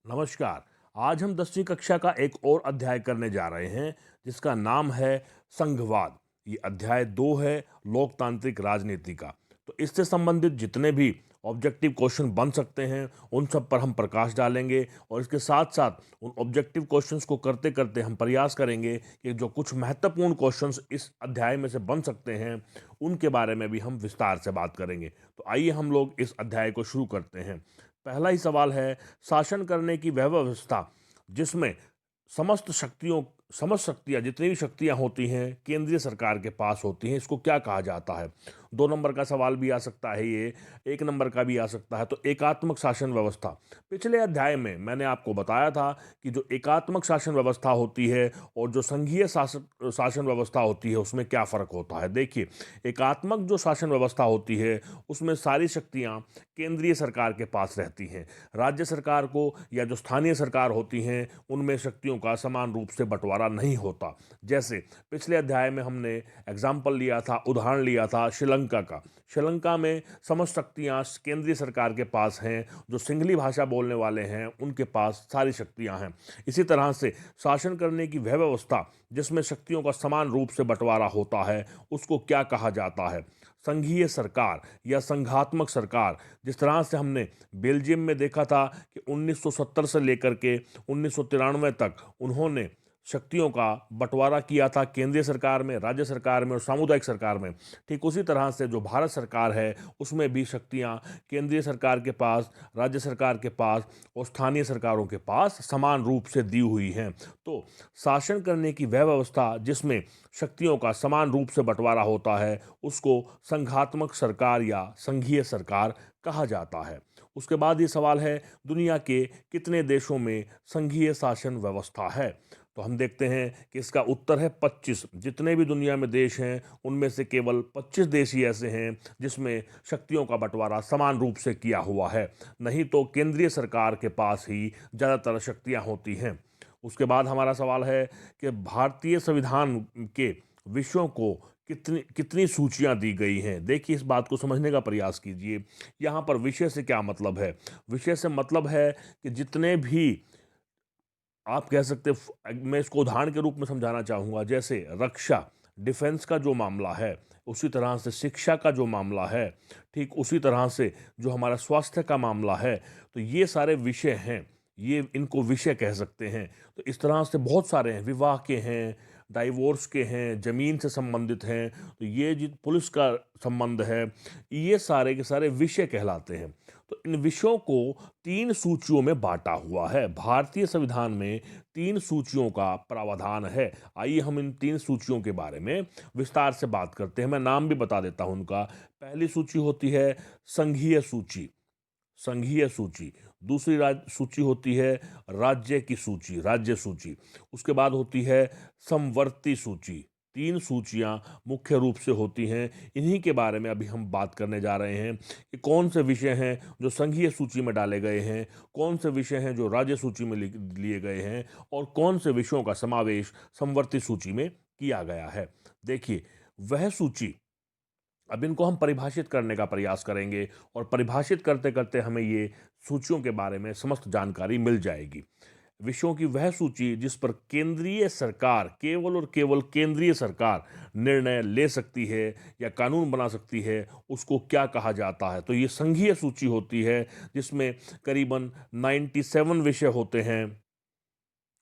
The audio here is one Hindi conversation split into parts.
नमस्कार। आज हम 10वीं कक्षा का एक और अध्याय करने जा रहे हैं जिसका नाम है संघवाद। ये अध्याय 2 है, लोकतांत्रिक राजनीति का। तो इससे संबंधित जितने भी ऑब्जेक्टिव क्वेश्चन बन सकते हैं उन सब पर हम प्रकाश डालेंगे और इसके साथ साथ उन ऑब्जेक्टिव क्वेश्चंस को करते करते हम प्रयास करेंगे कि जो कुछ महत्वपूर्ण क्वेश्चंस इस अध्याय में से बन सकते हैं उनके बारे में भी हम विस्तार से बात करेंगे। तो आइए हम लोग इस अध्याय को शुरू करते हैं। पहला ही सवाल है, शासन करने की वह व्यवस्था जिसमें समस्त शक्तियों समस्त शक्तियाँ जितनी भी शक्तियाँ होती हैं केंद्रीय सरकार के पास होती हैं, इसको क्या कहा जाता है? 2 नंबर का सवाल भी आ सकता है ये, 1 नंबर का भी आ सकता है। तो एकात्मक शासन व्यवस्था। पिछले अध्याय में मैंने आपको बताया था कि जो एकात्मक शासन व्यवस्था होती है और जो संघीय शासन शासन व्यवस्था होती है उसमें क्या फ़र्क होता है। देखिए, एकात्मक जो शासन व्यवस्था होती है उसमें सारी शक्तियाँ केंद्रीय सरकार के पास रहती हैं। राज्य सरकार को या जो स्थानीय सरकार होती हैं उनमें शक्तियों का समान रूप से बंटवारा नहीं होता। जैसे पिछले अध्याय में हमने एग्जाम्पल लिया था, उदाहरण लिया था श्रीलंका का। श्रीलंका में समस्त शक्तियाँ केंद्रीय सरकार के पास हैं, जो सिंहली भाषा बोलने वाले हैं उनके पास सारी शक्तियाँ हैं। इसी तरह से शासन करने की वह व्यवस्था जिसमें शक्तियों का समान रूप से बंटवारा होता है उसको क्या कहा जाता है? संघीय सरकार या संघात्मक सरकार। जिस तरह से हमने बेल्जियम में देखा था कि 1970 से लेकर के 1993 तक उन्होंने शक्तियों का बंटवारा किया था केंद्रीय सरकार में, राज्य सरकार में और सामुदायिक सरकार में। ठीक उसी तरह से जो भारत सरकार है उसमें भी शक्तियां केंद्रीय सरकार के पास, राज्य सरकार के पास और स्थानीय सरकारों के पास समान रूप से दी हुई हैं। तो शासन करने की वह व्यवस्था जिसमें शक्तियों का समान रूप से बंटवारा होता है उसको संघात्मक सरकार या संघीय सरकार कहा जाता है। उसके बाद ये सवाल है, दुनिया के कितने देशों में संघीय शासन व्यवस्था है? तो हम देखते हैं कि इसका उत्तर है 25। जितने भी दुनिया में देश हैं उनमें से केवल 25 देश ही ऐसे हैं जिसमें शक्तियों का बंटवारा समान रूप से किया हुआ है। नहीं तो केंद्रीय सरकार के पास ही ज़्यादातर शक्तियाँ होती हैं। उसके बाद हमारा सवाल है कि भारतीय संविधान के विषयों को कितनी कितनी सूचियाँ दी गई हैं। देखिए, इस बात को समझने का प्रयास कीजिए। यहाँ पर विषय से क्या मतलब है? विषय से मतलब है कि जितने भी आप कह सकते मैं इसको उदाहरण के रूप में समझाना चाहूँगा। जैसे रक्षा, डिफेंस का जो मामला है, उसी तरह से शिक्षा का जो मामला है, ठीक उसी तरह से जो हमारा स्वास्थ्य का मामला है, तो ये सारे विषय हैं। ये इनको विषय कह सकते हैं। तो इस तरह से बहुत सारे हैं, विवाह के हैं, डाइवोर्स के हैं, ज़मीन से संबंधित हैं, तो ये जो पुलिस का संबंध है, ये सारे के सारे विषय कहलाते हैं। तो इन विषयों को 3 सूचियों में बाँटा हुआ है। भारतीय संविधान में 3 सूचियों का प्रावधान है। आइए हम इन 3 सूचियों के बारे में विस्तार से बात करते हैं। मैं नाम भी बता देता हूँ उनका। पहली सूची होती है संघीय सूची, संघीय सूची। दूसरी सूची होती है राज्य की सूची, राज्य सूची। उसके बाद होती है समवर्ती सूची। 3 सूचियाँ मुख्य रूप से होती हैं। इन्हीं के बारे में अभी हम बात करने जा रहे हैं कि कौन से विषय हैं जो संघीय सूची में डाले गए हैं, कौन से विषय हैं जो राज्य सूची में लिए गए हैं और कौन से विषयों का समावेश समवर्ती सूची में किया गया है। देखिए, वह सूची, अब इनको हम परिभाषित करने का प्रयास करेंगे और परिभाषित करते-करते हमें ये सूचियों के बारे में समस्त जानकारी मिल जाएगी। विषयों की वह सूची जिस पर केंद्रीय सरकार, केवल और केवल केंद्रीय सरकार निर्णय ले सकती है या कानून बना सकती है, उसको क्या कहा जाता है? तो ये संघीय सूची होती है जिसमें करीबन 97 विषय होते हैं।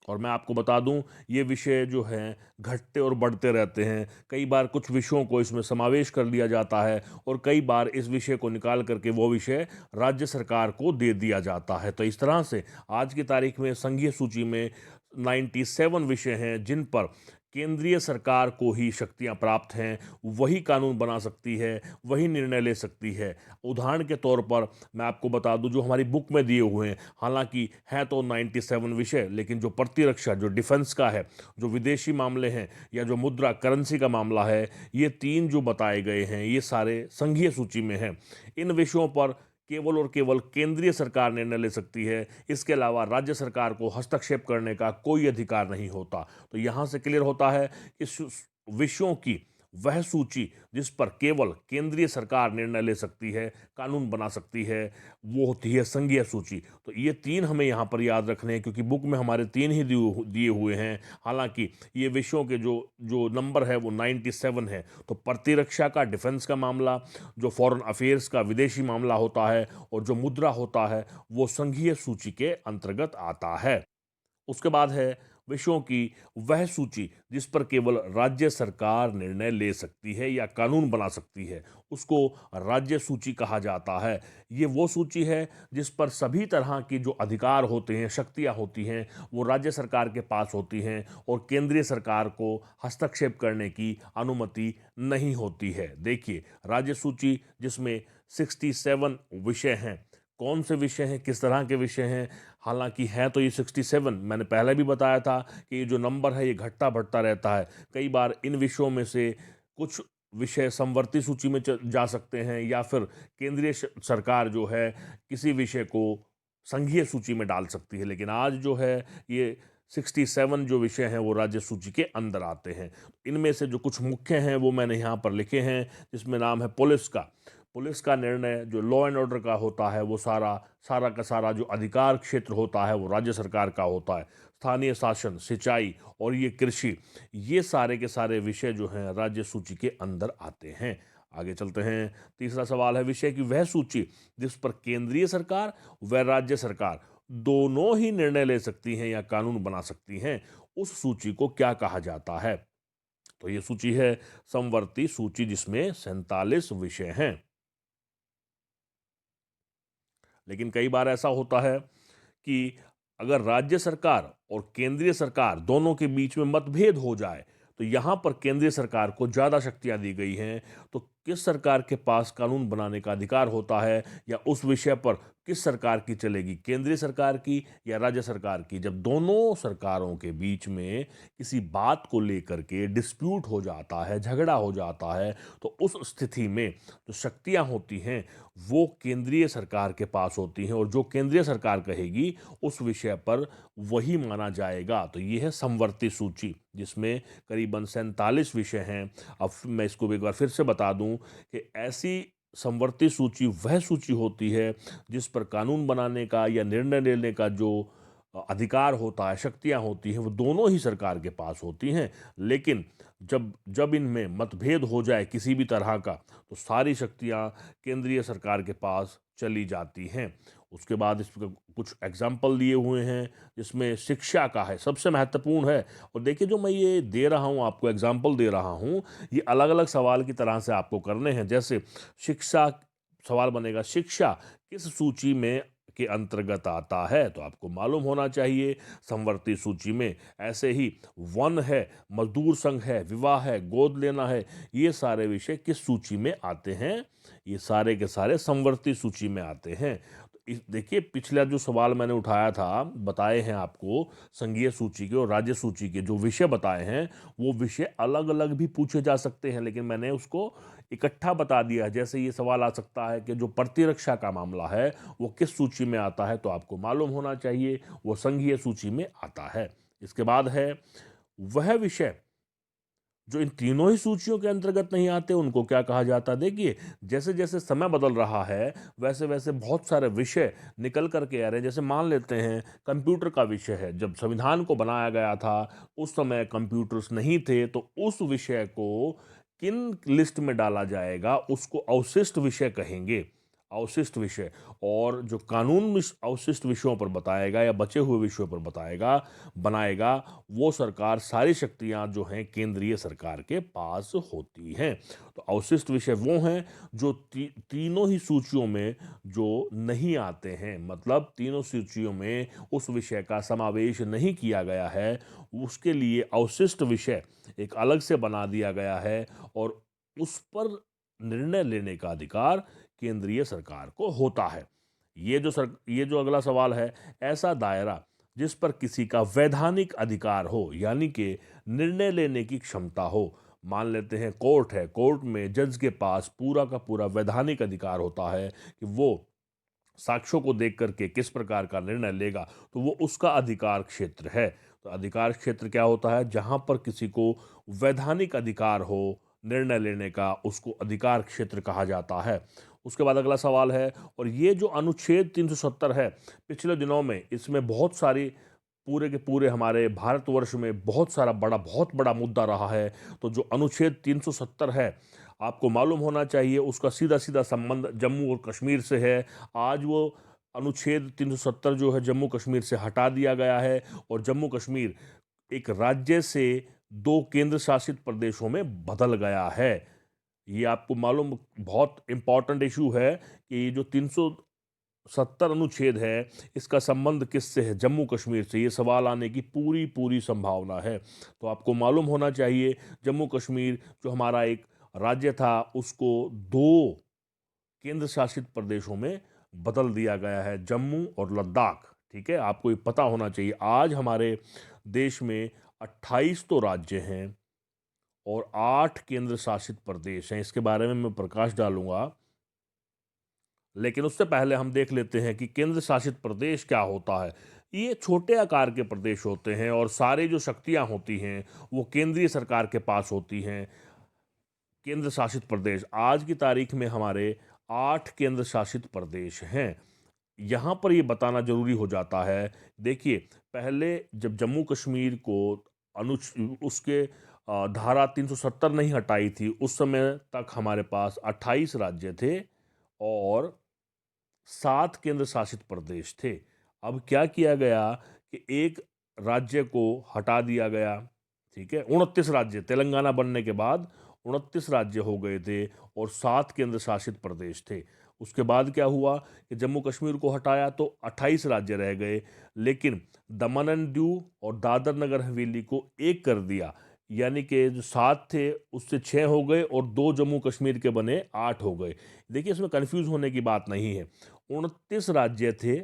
और मैं आपको बता दूं, ये विषय जो हैं घटते और बढ़ते रहते हैं। कई बार कुछ विषयों को इसमें समावेश कर लिया जाता है और कई बार इस विषय को निकाल करके वो विषय राज्य सरकार को दे दिया जाता है। तो इस तरह से आज की तारीख में संघीय सूची में 97 विषय हैं जिन पर केंद्रीय सरकार को ही शक्तियां प्राप्त हैं, वही कानून बना सकती है, वही निर्णय ले सकती है। उदाहरण के तौर पर मैं आपको बता दूं, जो हमारी बुक में दिए हुए हैं, हालांकि है तो 97 विषय, लेकिन जो प्रतिरक्षा, जो डिफेंस का है, जो विदेशी मामले हैं या जो मुद्रा करेंसी का मामला है, ये 3 जो बताए गए हैं ये सारे संघीय सूची में हैं। इन विषयों पर केवल और केवल केंद्रीय सरकार निर्णय ले सकती है। इसके अलावा राज्य सरकार को हस्तक्षेप करने का कोई अधिकार नहीं होता। तो यहाँ से क्लियर होता है कि विषयों की वह सूची जिस पर केवल केंद्रीय सरकार निर्णय ले सकती है, कानून बना सकती है, वो होती है संघीय सूची। तो ये 3 हमें यहाँ पर याद रखने हैं, क्योंकि बुक में हमारे 3 ही दिए हुए हैं। हालाँकि ये विषयों के जो जो नंबर है वो 97 है। तो प्रतिरक्षा का, डिफेंस का मामला, जो फॉरेन अफेयर्स का विदेशी मामला होता है, और जो मुद्रा होता है, वो संघीय सूची के अंतर्गत आता है। उसके बाद है विषयों की वह सूची जिस पर केवल राज्य सरकार निर्णय ले सकती है या कानून बना सकती है, उसको राज्य सूची कहा जाता है। ये वो सूची है जिस पर सभी तरह की जो अधिकार होते हैं, शक्तियां होती हैं, वो राज्य सरकार के पास होती हैं, और केंद्रीय सरकार को हस्तक्षेप करने की अनुमति नहीं होती है। देखिए, राज्य सूची जिसमें 67 विषय हैं। कौन से विषय हैं, किस तरह के विषय हैं? हालाँकि है तो ये 67, मैंने पहले भी बताया था कि ये जो नंबर है ये घटता-बढ़ता रहता है। कई बार इन विषयों में से कुछ विषय समवर्ती सूची में जा सकते हैं, या फिर केंद्रीय सरकार जो है किसी विषय को संघीय सूची में डाल सकती है। लेकिन आज जो है ये 67 जो विषय हैं वो राज्य सूची के अंदर आते हैं। इनमें से जो कुछ मुख्य हैं वो मैंने यहाँ पर लिखे हैं, जिसमें नाम है पुलिस का। पुलिस का निर्णय जो लॉ एंड ऑर्डर का होता है, वो सारा सारा का सारा जो अधिकार क्षेत्र होता है वो राज्य सरकार का होता है। स्थानीय शासन, सिंचाई और ये कृषि, ये सारे के सारे विषय जो हैं राज्य सूची के अंदर आते हैं। आगे चलते हैं। तीसरा सवाल है विषय की वह सूची जिस पर केंद्रीय सरकार व राज्य सरकार दोनों ही निर्णय ले सकती हैं या कानून बना सकती हैं, उस सूची को क्या कहा जाता है? तो ये सूची है समवर्ती सूची, जिसमें 47 विषय हैं। लेकिन कई बार ऐसा होता है कि अगर राज्य सरकार और केंद्रीय सरकार दोनों के बीच में मतभेद हो जाए, तो यहाँ पर केंद्रीय सरकार को ज़्यादा शक्तियाँ दी गई हैं। तो किस सरकार के पास कानून बनाने का अधिकार होता है, या उस विषय पर किस सरकार की चलेगी, केंद्रीय सरकार की या राज्य सरकार की? जब दोनों सरकारों के बीच में किसी बात को लेकर के डिस्प्यूट हो जाता है, झगड़ा हो जाता है, तो उस स्थिति में जो शक्तियाँ होती हैं वो केंद्रीय सरकार के पास होती हैं, और जो केंद्रीय सरकार कहेगी उस विषय पर वही माना जाएगा। तो ये है समवर्ती सूची, जिसमें करीबन 47 विषय हैं। अब मैं इसको एक बार फिर से बता दूं कि ऐसी समवर्ती सूची वह सूची होती है जिस पर कानून बनाने का या निर्णय लेने का जो अधिकार होता है, शक्तियां होती हैं, वो दोनों ही सरकार के पास होती हैं। लेकिन जब जब इनमें मतभेद हो जाए किसी भी तरह का, तो सारी शक्तियां केंद्रीय सरकार के पास चली जाती हैं। उसके बाद इस पर कुछ एग्जाम्पल दिए हुए हैं, जिसमें शिक्षा का है, सबसे महत्वपूर्ण है। और देखिए, जो मैं ये दे रहा हूँ आपको, एग्जाम्पल दे रहा हूँ, ये अलग अलग सवाल की तरह से आपको करने हैं। जैसे शिक्षा, सवाल बनेगा शिक्षा किस सूची में के अंतर्गत आता है, तो आपको मालूम होना चाहिए समवर्ती सूची में। ऐसे ही वन है, मजदूर संघ है, विवाह है, गोद लेना है, ये सारे विषय किस सूची में आते हैं? ये सारे के सारे समवर्ती सूची में आते हैं। तो देखिए, पिछला जो सवाल मैंने उठाया था, बताए हैं आपको संघीय सूची के और राज्य सूची के जो विषय बताए हैं, वो विषय अलग अलग भी पूछे जा सकते हैं, लेकिन मैंने उसको इकट्ठा बता दिया। जैसे ये सवाल आ सकता है कि जो प्रतिरक्षा का मामला है वो किस सूची में आता है, तो आपको मालूम होना चाहिए वो संघीय सूची में आता है। इसके बाद है वह विषय जो इन तीनों ही सूचियों के अंतर्गत नहीं आते, उनको क्या कहा जाता है? देखिए, जैसे जैसे समय बदल रहा है, वैसे वैसे बहुत सारे विषय निकल कर के आ रहे हैं। जैसे मान लेते हैं कंप्यूटर का विषय है, जब संविधान को बनाया गया था उस समय कंप्यूटर्स नहीं थे, तो उस विषय को किन लिस्ट में डाला जाएगा, उसको अवशिष्ट विषय कहेंगे। अवशिष्ट विषय। और जो कानून अवशिष्ट विषयों पर बताएगा या बचे हुए विषयों पर बताएगा, बनाएगा, वो सरकार, सारी शक्तियां जो हैं केंद्रीय सरकार के पास होती हैं। तो अवशिष्ट विषय वो हैं जो तीनों ही सूचियों में जो नहीं आते हैं, मतलब तीनों सूचियों में उस विषय का समावेश नहीं किया गया है, उसके लिए अवशिष्ट विषय एक अलग से बना दिया गया है, और उस पर निर्णय लेने का अधिकार केंद्रीय सरकार को होता है। ये जो अगला सवाल है, ऐसा दायरा जिस पर किसी का वैधानिक अधिकार हो, यानी कि निर्णय लेने की क्षमता हो। मान लेते हैं कोर्ट है, कोर्ट में जज के पास पूरा का पूरा वैधानिक अधिकार होता है कि वो साक्ष्यों को देख करके किस प्रकार का निर्णय लेगा, तो वो उसका अधिकार क्षेत्र है। तो अधिकार क्षेत्र क्या होता है? जहां पर किसी को वैधानिक अधिकार हो निर्णय लेने का उसको अधिकार क्षेत्र कहा जाता है। उसके बाद अगला सवाल है, और ये जो अनुच्छेद 370 है, पिछले दिनों में इसमें बहुत सारी पूरे के पूरे हमारे भारतवर्ष में बहुत बड़ा मुद्दा रहा है। तो जो अनुच्छेद 370 है, आपको मालूम होना चाहिए उसका सीधा-सीधा संबंध जम्मू और कश्मीर से है। आज वो अनुच्छेद 370 जो है जम्मू कश्मीर से हटा दिया गया है और जम्मू कश्मीर एक राज्य से 2 केंद्र शासित प्रदेशों में बदल गया है। ये आपको मालूम बहुत इम्पोर्टेंट इश्यू है कि ये जो 370 अनुच्छेद है, इसका संबंध किससे है? जम्मू कश्मीर से। ये सवाल आने की पूरी संभावना है। तो आपको मालूम होना चाहिए जम्मू कश्मीर जो हमारा एक राज्य था, उसको 2 केंद्र शासित प्रदेशों में बदल दिया गया है, जम्मू और लद्दाख। ठीक है, आपको ये पता होना चाहिए। आज हमारे देश में 28 तो राज्य हैं और 8 केंद्र शासित प्रदेश हैं। इसके बारे में मैं प्रकाश डालूंगा, लेकिन उससे पहले हम देख लेते हैं कि केंद्र शासित प्रदेश क्या होता है। ये छोटे आकार के प्रदेश होते हैं और सारी जो शक्तियां होती हैं वो केंद्रीय सरकार के पास होती हैं। केंद्र शासित प्रदेश आज की तारीख में हमारे 8 केंद्र शासित प्रदेश हैं। यहाँ पर ये बताना जरूरी हो जाता है। देखिए, पहले जब जम्मू कश्मीर को उसके धारा 370 नहीं हटाई थी, उस समय तक हमारे पास 28 राज्य थे और 7 केंद्र शासित प्रदेश थे। अब क्या किया गया कि एक राज्य को हटा दिया गया। ठीक है, 29 राज्य, तेलंगाना बनने के बाद 29 राज्य हो गए थे और 7 केंद्र शासित प्रदेश थे। उसके बाद क्या हुआ कि जम्मू कश्मीर को हटाया तो 28 राज्य रह गए, लेकिन दमन एंड दीव और दादर नगर हवेली को एक कर दिया। यानी कि जो 7 थे उससे 6 हो गए और 2 जम्मू कश्मीर के बने 8 हो गए। देखिए, इसमें कन्फ्यूज होने की बात नहीं है। 29 राज्य थे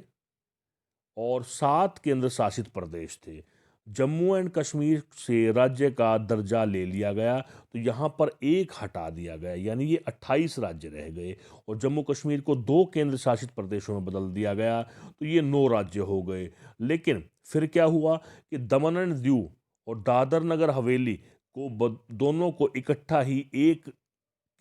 और 7 केंद्र शासित प्रदेश थे। जम्मू एंड कश्मीर से राज्य का दर्जा ले लिया गया तो यहाँ पर एक हटा दिया गया, यानी ये 28 राज्य रह गए और जम्मू कश्मीर को 2 केंद्र शासित प्रदेशों में बदल दिया गया तो ये 9 राज्य हो गए। लेकिन फिर क्या हुआ कि दमन एंड दीव और दादर नगर हवेली को दोनों को इकट्ठा ही एक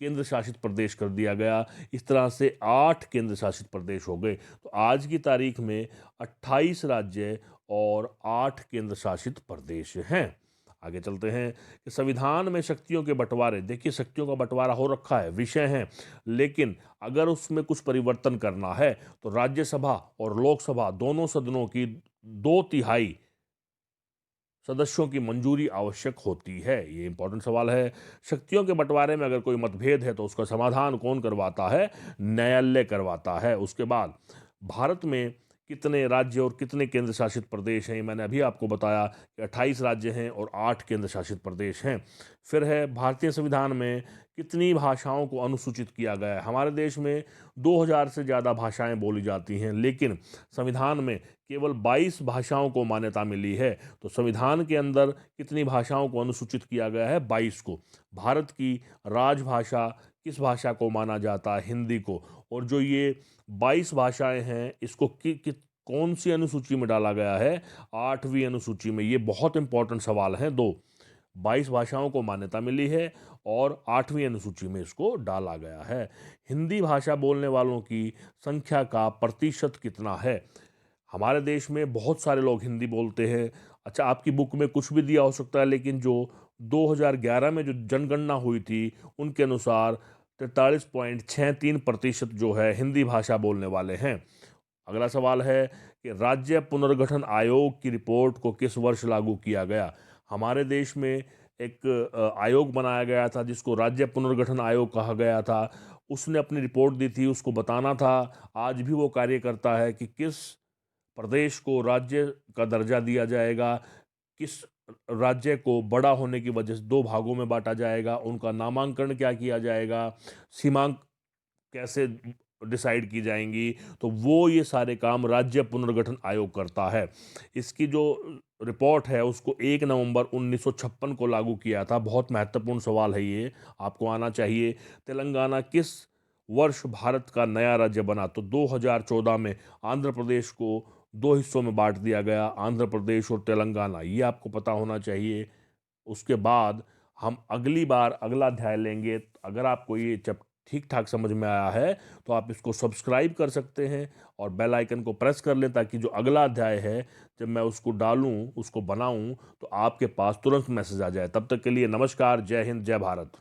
केंद्र शासित प्रदेश कर दिया गया। इस तरह से 8 केंद्र शासित प्रदेश हो गए। तो आज की तारीख में 28 राज्य और 8 केंद्र शासित प्रदेश हैं। आगे चलते हैं कि संविधान में शक्तियों के बंटवारे। देखिए, शक्तियों का बंटवारा हो रखा है, विषय है, लेकिन अगर उसमें कुछ परिवर्तन करना है तो राज्यसभा और लोकसभा दोनों सदनों की 2/3 सदस्यों की मंजूरी आवश्यक होती है। ये इंपॉर्टेंट सवाल है। शक्तियों के बंटवारे में अगर कोई मतभेद है तो उसका समाधान कौन करवाता है? न्यायालय करवाता है। उसके बाद भारत में कितने राज्य और कितने केंद्र शासित प्रदेश हैं? मैंने अभी आपको बताया कि 28 राज्य हैं और 8 केंद्र शासित प्रदेश हैं। फिर है, भारतीय संविधान में कितनी भाषाओं को अनुसूचित किया गया है? हमारे देश में 2000 से ज़्यादा भाषाएं बोली जाती हैं, लेकिन संविधान में केवल 22 भाषाओं को मान्यता मिली है। तो संविधान के अंदर कितनी भाषाओं को अनुसूचित किया गया है? 22 को। भारत की राजभाषा किस भाषा को माना जाता है? हिंदी को। और जो ये 22 भाषाएं हैं, इसको कौन सी अनुसूची में डाला गया है? 8वीं अनुसूची में। ये बहुत इंपॉर्टेंट सवाल हैं दो। 22 भाषाओं को मान्यता मिली है और 8वीं अनुसूची में इसको डाला गया है। हिंदी भाषा बोलने वालों की संख्या का प्रतिशत कितना है? हमारे देश में बहुत सारे लोग हिंदी बोलते हैं। अच्छा, आपकी बुक में कुछ भी दिया हो सकता है, लेकिन जो 2011 में जो जनगणना हुई थी उनके अनुसार 43.63% जो है हिंदी भाषा बोलने वाले हैं। अगला सवाल है कि राज्य पुनर्गठन आयोग की रिपोर्ट को किस वर्ष लागू किया गया? हमारे देश में एक आयोग बनाया गया था जिसको राज्य पुनर्गठन आयोग कहा गया था। उसने अपनी रिपोर्ट दी थी, उसको बताना था। आज भी वो कार्य करता है कि किस प्रदेश को राज्य का दर्जा दिया जाएगा, किस राज्य को बड़ा होने की वजह से 2 भागों में बांटा जाएगा, उनका नामांकन क्या किया जाएगा, सीमांक कैसे डिसाइड की जाएंगी। तो वो ये सारे काम राज्य पुनर्गठन आयोग करता है। इसकी जो रिपोर्ट है उसको 1 नवंबर 1956 को लागू किया था। बहुत महत्वपूर्ण सवाल है ये, आपको आना चाहिए। तेलंगाना किस वर्ष भारत का नया राज्य बना? तो 2014 में आंध्र प्रदेश को 2 हिस्सों में बांट दिया गया, आंध्र प्रदेश और तेलंगाना। ये आपको पता होना चाहिए। उसके बाद हम अगली बार अगला अध्याय लेंगे। अगर आपको ये जब ठीक ठाक समझ में आया है तो आप इसको सब्सक्राइब कर सकते हैं और बेल आइकन को प्रेस कर लें, ताकि जो अगला अध्याय है जब मैं उसको डालूं, उसको बनाऊं, तो आपके पास तुरंत मैसेज आ जाए। तब तक के लिए नमस्कार, जय हिंद, जय भारत।